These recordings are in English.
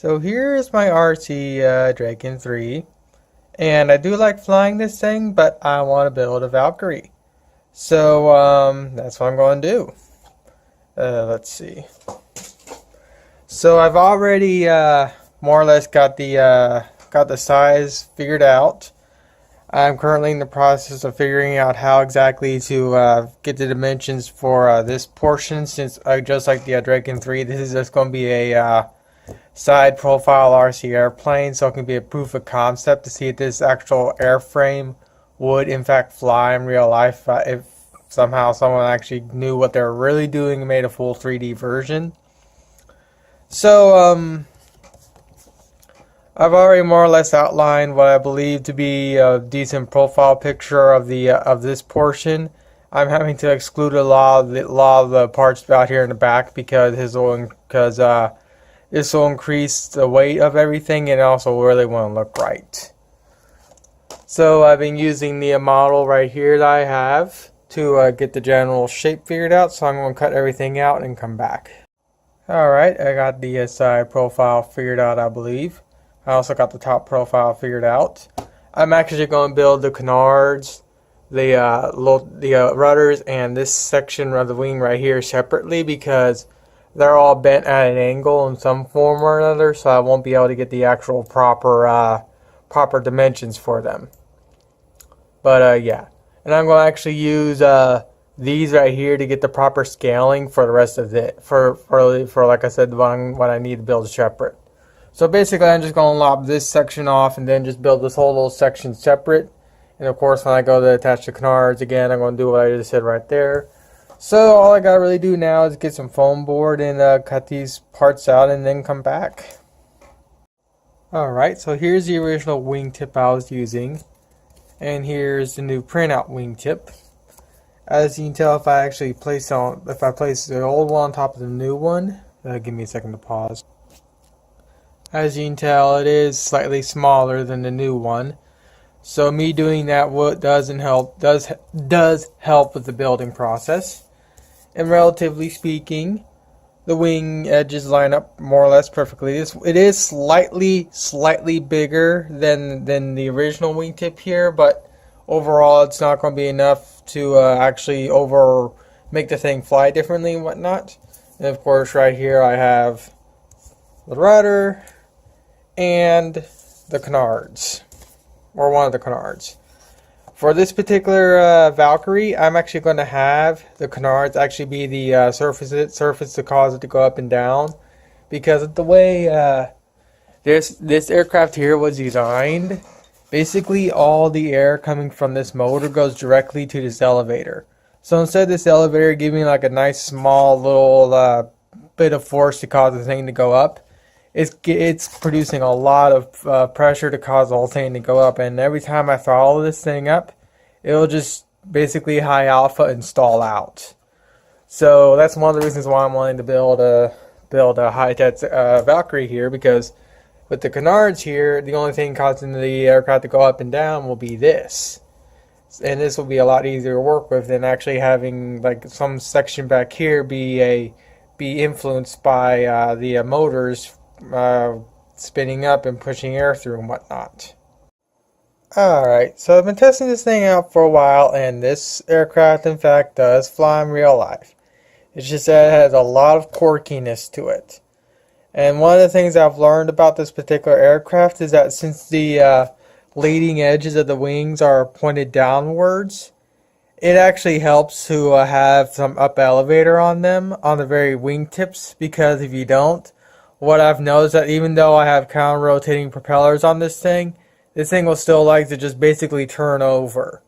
So here is my RC Dragon 3, and I do like flying this thing, but I want to build a Valkyrie. So that's what I'm going to do. Let's see. So I've already more or less got the size figured out. I'm currently in the process of figuring out how exactly to get the dimensions for this portion, since just like the Dragon 3, this is just going to be a side profile RC airplane, so it can be a proof of concept to see if this actual airframe would in fact fly in real life if somehow someone actually knew what they're really doing and made a full 3D version. So I've already more or less outlined what I believe to be a decent profile picture of the of this portion. I'm having to exclude a lot of the parts out here in the back because this will increase the weight of everything and also really want to look right. So I've been using the model right here that I have to get the general shape figured out. So I'm going to cut everything out and come back. Alright, I got the side profile figured out, I believe. I also got the top profile figured out. I'm actually going to build the canards, the rudders, and this section of the wing right here separately because they're all bent at an angle in some form or another, so I won't be able to get the actual proper dimensions for them. But yeah, and I'm going to actually use these right here to get the proper scaling for the rest of it. For like I said, what I need to build separate. So basically, I'm just going to lop this section off and then just build this whole little section separate. And of course, when I go to attach the canards again, I'm going to do what I just said right there. So all I got to really do now is get some foam board and cut these parts out and then come back. Alright, so here's the original wingtip I was using. And here's the new printout wingtip. As you can tell, if I place the old one on top of the new one, give me a second to pause. As you can tell, it is slightly smaller than the new one. So me doing that does help with the building process. And relatively speaking, the wing edges line up more or less perfectly. It is slightly bigger than the original wingtip here, but overall it's not going to be enough to actually make the thing fly differently and whatnot. And of course, right here I have the rudder and the canards, or one of the canards. For this particular Valkyrie, I'm actually going to have the canards actually be the surface to cause it to go up and down, because of the way this aircraft here was designed. Basically, all the air coming from this motor goes directly to this elevator. So instead of this elevator giving like a nice small little bit of force to cause the thing to go up, it's producing a lot of pressure to cause the whole thing to go up, and every time I throttle this thing up, it'll just basically high alpha and stall out. So that's one of the reasons why I'm wanting to build a high-tech Valkyrie here, because with the canards here, the only thing causing the aircraft to go up and down will be this. And this will be a lot easier to work with than actually having like some section back here be influenced by the motors spinning up and pushing air through and whatnot. Alright, so I've been testing this thing out for a while, and this aircraft in fact does fly in real life. It's just that it has a lot of quirkiness to it. And one of the things I've learned about this particular aircraft is that since the leading edges of the wings are pointed downwards, it actually helps to have some up elevator on them, on the very wingtips, because if you don't, what I've noticed that even though I have counter-rotating propellers on this thing will still like to just basically turn over.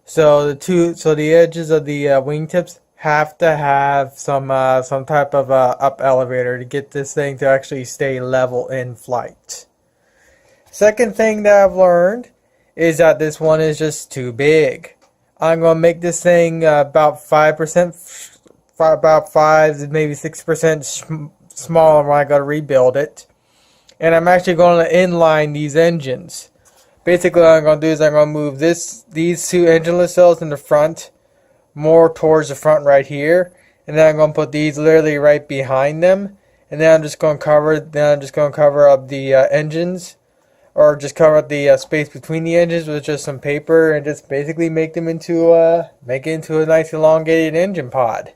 So the edges of the wingtips have to have some type of up elevator to get this thing to actually stay level in flight. Second thing that I've learned is that this one is just too big. I'm going to make this thing about 5%, about 5 to maybe 6% smaller when I go to rebuild it. And I'm actually going to inline these engines. Basically what I'm going to do is I'm going to move these two engine nacelles in the front more towards the front right here. And then I'm going to put these literally right behind them. and then I'm just going to cover up the engines, or just cover up the space between the engines with just some paper, and just basically make it into a nice elongated engine pod.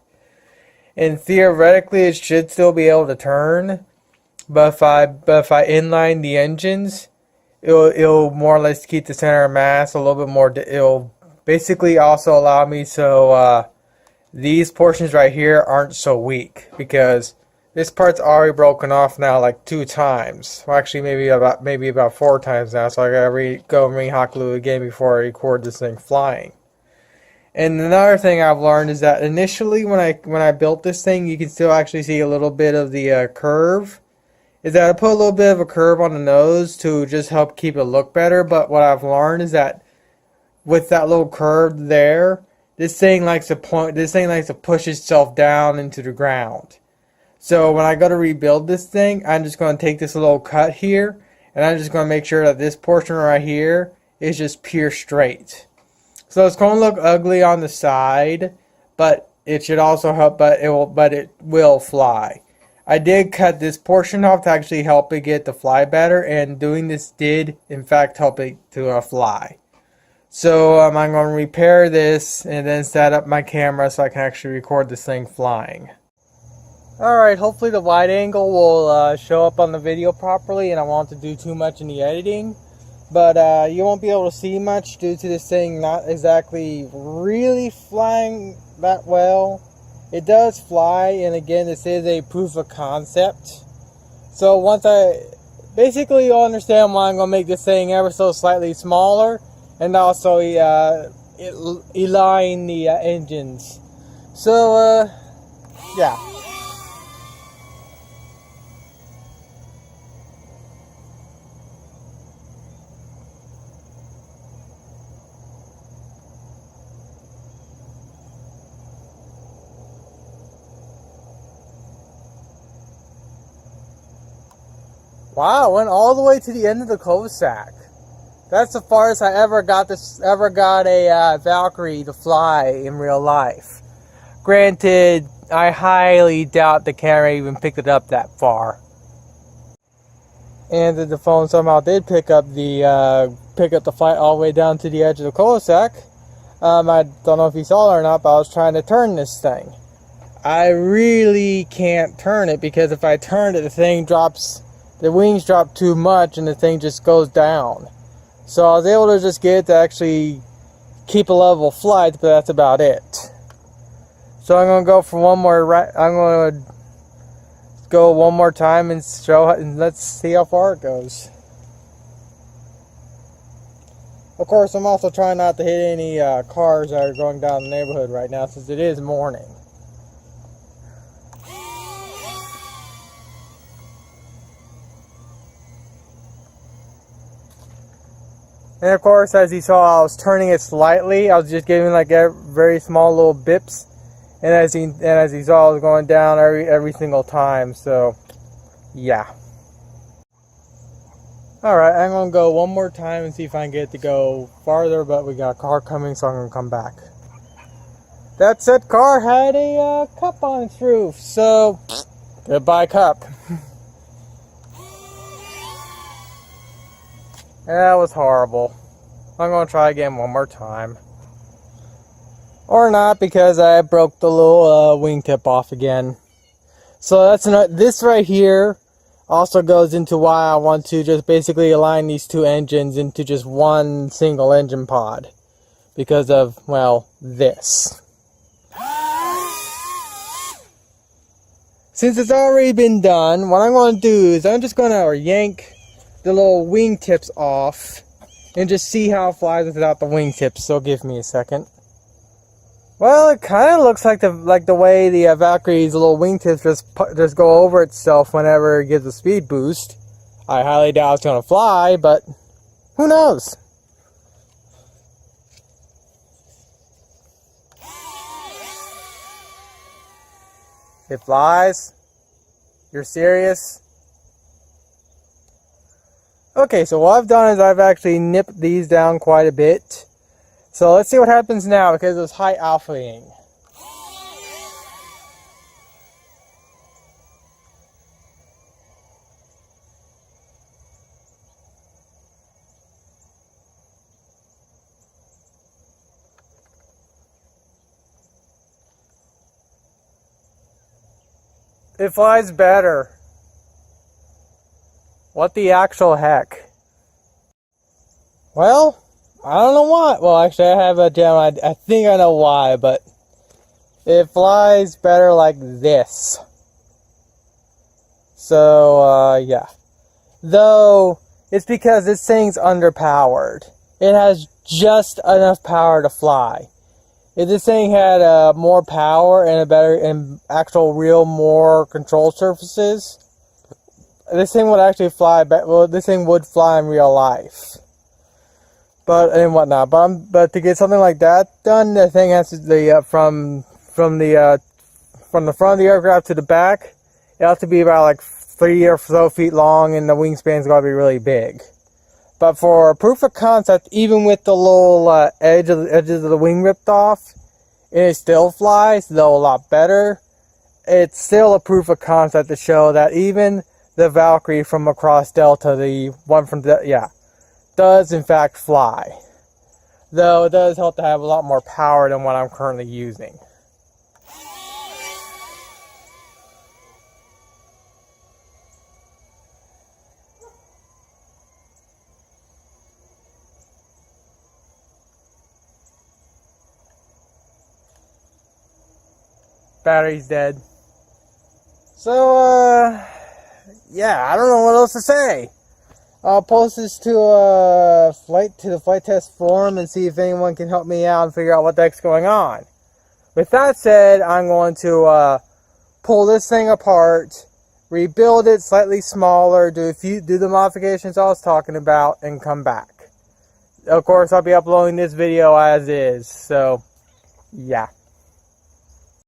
And theoretically, it should still be able to turn, but if I inline the engines, it'll more or less keep the center of mass a little bit more. It'll basically also allow me so these portions right here aren't so weak, because this part's already broken off now like 2 times. Well, actually maybe about 4 times now. So I gotta go and re-hot glue it again before I record this thing flying. And another thing I've learned is that initially when I built this thing, you can still actually see a little bit of the curve. Is that I put a little bit of a curve on the nose to just help keep it look better. But what I've learned is that with that little curve there, this thing likes to push itself down into the ground. So when I go to rebuild this thing, I'm just going to take this little cut here, and I'm just going to make sure that this portion right here is just pure straight. So it's going to look ugly on the side, but it should also help. But it will fly. I did cut this portion off to actually help it get to fly better, and doing this did in fact help it to fly. So I'm going to repair this and then set up my camera so I can actually record this thing flying. Alright, hopefully the wide angle will show up on the video properly, and I won't have to do too much in the editing. But you won't be able to see much due to this thing not exactly really flying that well. It does fly, and again, this is a proof of concept. So once you'll understand why I'm going to make this thing ever so slightly smaller, and also align the engines. So, yeah. Wow, went all the way to the end of the cul-de-sac. That's the farthest I ever got a Valkyrie to fly in real life. Granted, I highly doubt the camera even picked it up that far. And the phone somehow did pick up the flight all the way down to the edge of the cul-de-sac. I don't know if you saw it or not, but I was trying to turn this thing. I really can't turn it, because if I turn it, the wings drop too much and the thing just goes down. So I was able to just get it to actually keep a level flight, but that's about it. So I'm going to go for one more. I'm going to go one more time and let's see how far it goes. Of course, I'm also trying not to hit any cars that are going down the neighborhood right now, since it is morning. And of course, as you saw, I was turning it slightly. I was just giving like very small little bips, and as you saw, I was going down every single time. So, yeah. All right, I'm gonna go one more time and see if I can get it to go farther. But we got a car coming, so I'm gonna come back. That said car had a cup on its roof, so goodbye cup. That was horrible. I'm going to try again one more time. Or not, because I broke the little wingtip off again. So this right here also goes into why I want to just basically align these two engines into just one single engine pod. Because of, well, this. Since it's already been done, what I'm going to do is I'm just going to yank the little wingtips off and just see how it flies without the wingtips. So give me a second. Well, it kind of looks like the way the Valkyrie's little wingtips just go over itself whenever it gives a speed boost. I highly doubt it's going to fly, but who knows? It flies? You're serious? Okay, so what I've done is I've actually nipped these down quite a bit. So let's see what happens now, because it was high alphaing. It flies better. What the actual heck? Well, I don't know why. Well, actually, I have a general. I think I know why, but it flies better like this. So, yeah. Though, it's because this thing's underpowered. It has just enough power to fly. If this thing had more power and a better and actual real more control surfaces, this thing would actually fly. Well, this thing would fly in real life. But and whatnot. But to get something like that done, the thing has to from the front of the aircraft to the back. It has to be about like 3 or so feet long, and the wingspan's got to be really big. But for proof of concept, even with the little edges of the wing ripped off, and it still flies, though a lot better. It's still a proof of concept to show that even the Valkyrie from across Delta, the one from does in fact fly. Though it does help to have a lot more power than what I'm currently using. Battery's dead. So, yeah, I don't know what else to say. I'll post this to the flight test forum and see if anyone can help me out and figure out what the heck's going on. With that said, I'm going to pull this thing apart, rebuild it slightly smaller, do the modifications I was talking about, and come back. Of course, I'll be uploading this video as is. So, yeah.